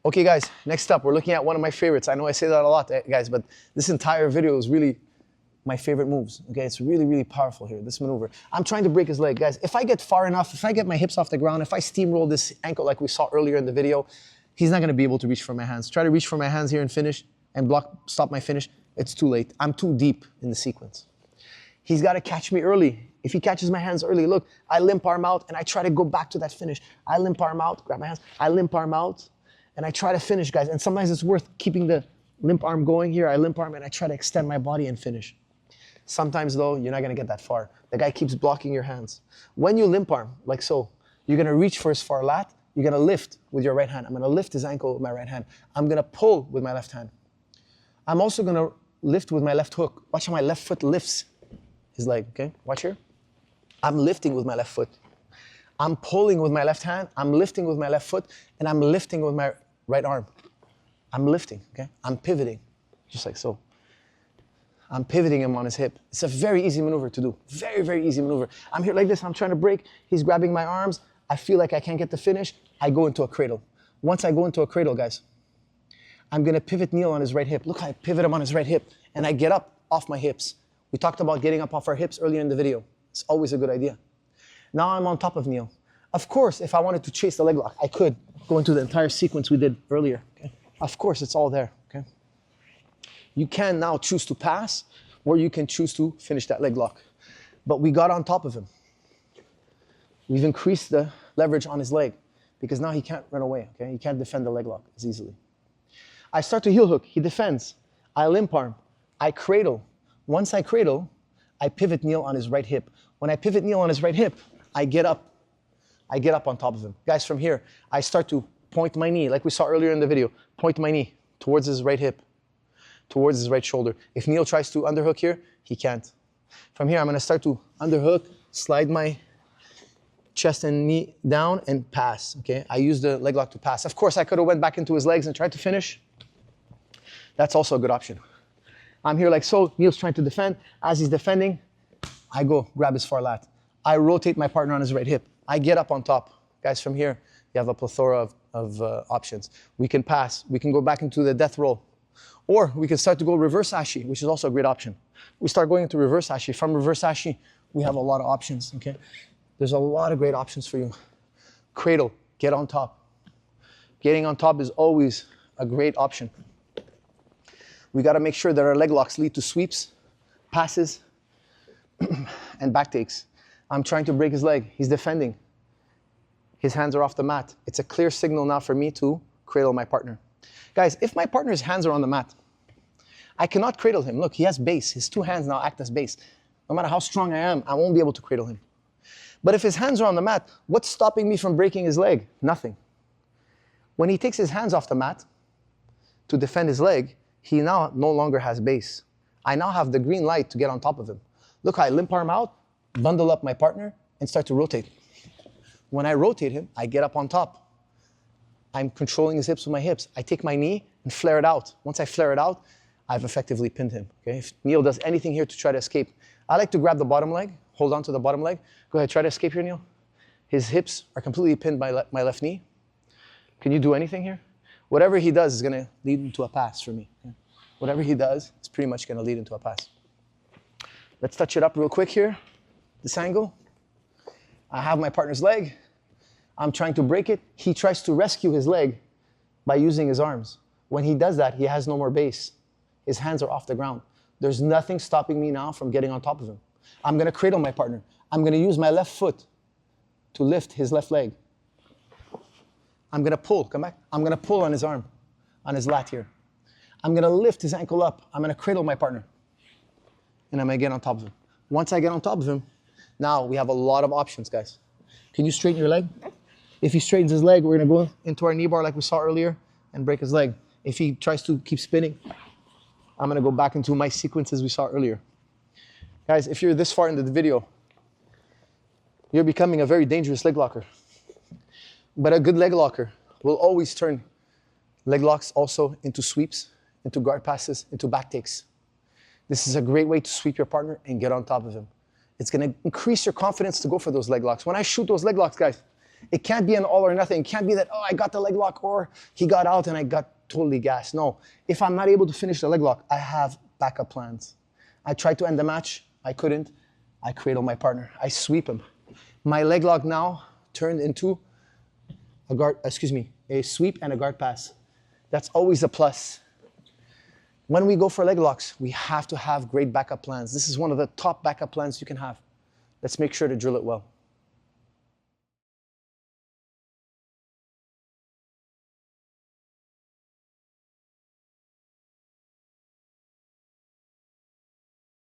Okay, guys, next up, we're looking at one of my favorites. I know I say that a lot, guys, but this entire video is really my favorite moves. Okay, it's really, really powerful here, this maneuver. I'm trying to break his leg. Guys, if I get far enough, if I get my hips off the ground, if I steamroll this ankle like we saw earlier in the video, he's not gonna be able to reach for my hands. Try to reach for my hands here and finish and stop my finish. It's too late. I'm too deep in the sequence. He's gotta catch me early. If he catches my hands early, look, I limp arm out and I try to go back to that finish. I limp arm out, grab my hands, I limp arm out, and I try to finish, guys. And sometimes it's worth keeping the limp arm going here. I limp arm and I try to extend my body and finish. Sometimes though, you're not gonna get that far. The guy keeps blocking your hands. When you limp arm, like so, you're gonna reach for his far lat, you're gonna lift with your right hand. I'm gonna lift his ankle with my right hand. I'm gonna pull with my left hand. I'm also gonna lift with my left hook. Watch how my left foot lifts his leg, okay? Watch here. I'm lifting with my left foot. I'm pulling with my left hand, I'm lifting with my left foot, and I'm lifting with my right arm. I'm lifting, okay? I'm pivoting, just like so. I'm pivoting him on his hip. It's a very easy maneuver to do. Very, very easy maneuver. I'm here like this, I'm trying to break. He's grabbing my arms. I feel like I can't get the finish. I go into a cradle. Once I go into a cradle, guys, I'm gonna pivot kneel on his right hip. Look how I pivot him on his right hip, and I get up off my hips. We talked about getting up off our hips earlier in the video. It's always a good idea. Now I'm on top of kneel. Of course, if I wanted to chase the leg lock, I could go into the entire sequence we did earlier. Okay? Of course, it's all there. Okay? You can now choose to pass, or you can choose to finish that leg lock. But we got on top of him. We've increased the leverage on his leg because now he can't run away. Okay? He can't defend the leg lock as easily. I start to heel hook. He defends. I limp arm. I cradle. Once I cradle, I pivot kneel on his right hip. When I pivot kneel on his right hip, I get up. I get up on top of him. Guys, from here, I start to point my knee, like we saw earlier in the video. Point my knee towards his right hip, towards his right shoulder. If Neil tries to underhook here, he can't. From here, I'm gonna start to underhook, slide my chest and knee down and pass, okay? I use the leg lock to pass. Of course, I could have went back into his legs and tried to finish. That's also a good option. I'm here like so, Neil's trying to defend. As he's defending, I go grab his far lat. I rotate my partner on his right hip. I get up on top. Guys, from here, you have a plethora of options. We can pass, we can go back into the death roll, or we can start to go reverse ashi, which is also a great option. We start going into reverse ashi. From reverse ashi, we have a lot of options, okay? There's a lot of great options for you. Cradle, get on top. Getting on top is always a great option. We gotta make sure that our leg locks lead to sweeps, passes, and back takes. I'm trying to break his leg. He's defending. His hands are off the mat. It's a clear signal now for me to cradle my partner. Guys, if my partner's hands are on the mat, I cannot cradle him. Look, he has base. His two hands now act as base. No matter how strong I am, I won't be able to cradle him. But if his hands are on the mat, what's stopping me from breaking his leg? Nothing. When he takes his hands off the mat to defend his leg, he now no longer has base. I now have the green light to get on top of him. Look how I limp arm out, bundle up my partner, and start to rotate. When I rotate him, I get up on top. I'm controlling his hips with my hips. I take my knee and flare it out. Once I flare it out, I've effectively pinned him. Okay? If Neil does anything here to try to escape, I like to grab the bottom leg, hold on to the bottom leg. Go ahead, try to escape here, Neil. His hips are completely pinned by my left knee. Can you do anything here? Whatever he does is gonna lead into a pass for me. Okay? Whatever he does is pretty much gonna lead into a pass. Let's touch it up real quick here. This angle. I have my partner's leg. I'm trying to break it. He tries to rescue his leg by using his arms. When he does that, he has no more base. His hands are off the ground. There's nothing stopping me now from getting on top of him. I'm gonna cradle my partner. I'm gonna use my left foot to lift his left leg. I'm gonna pull, come back. I'm gonna pull on his arm, on his lat here. I'm gonna lift his ankle up. I'm gonna cradle my partner. And I'm gonna get on top of him. Once I get on top of him, now we have a lot of options, guys. Can you straighten your leg? If he straightens his leg, we're gonna go into our knee bar like we saw earlier and break his leg. If he tries to keep spinning, I'm gonna go back into my sequences we saw earlier. Guys, if you're this far into the video, you're becoming a very dangerous leg locker. But a good leg locker will always turn leg locks also into sweeps, into guard passes, into back takes. This is a great way to sweep your partner and get on top of him. It's gonna increase your confidence to go for those leg locks. When I shoot those leg locks, guys, It can't be an all or nothing. It can't be that, oh, I got the leg lock or he got out and I got totally gassed. No, if I'm not able to finish the leg lock, I have backup plans. I tried to end the match. I couldn't. I cradle my partner. I sweep him. My leg lock now turned into a sweep and a guard pass. That's always a plus. When we go for leg locks, we have to have great backup plans. This is one of the top backup plans you can have. Let's make sure to drill it well.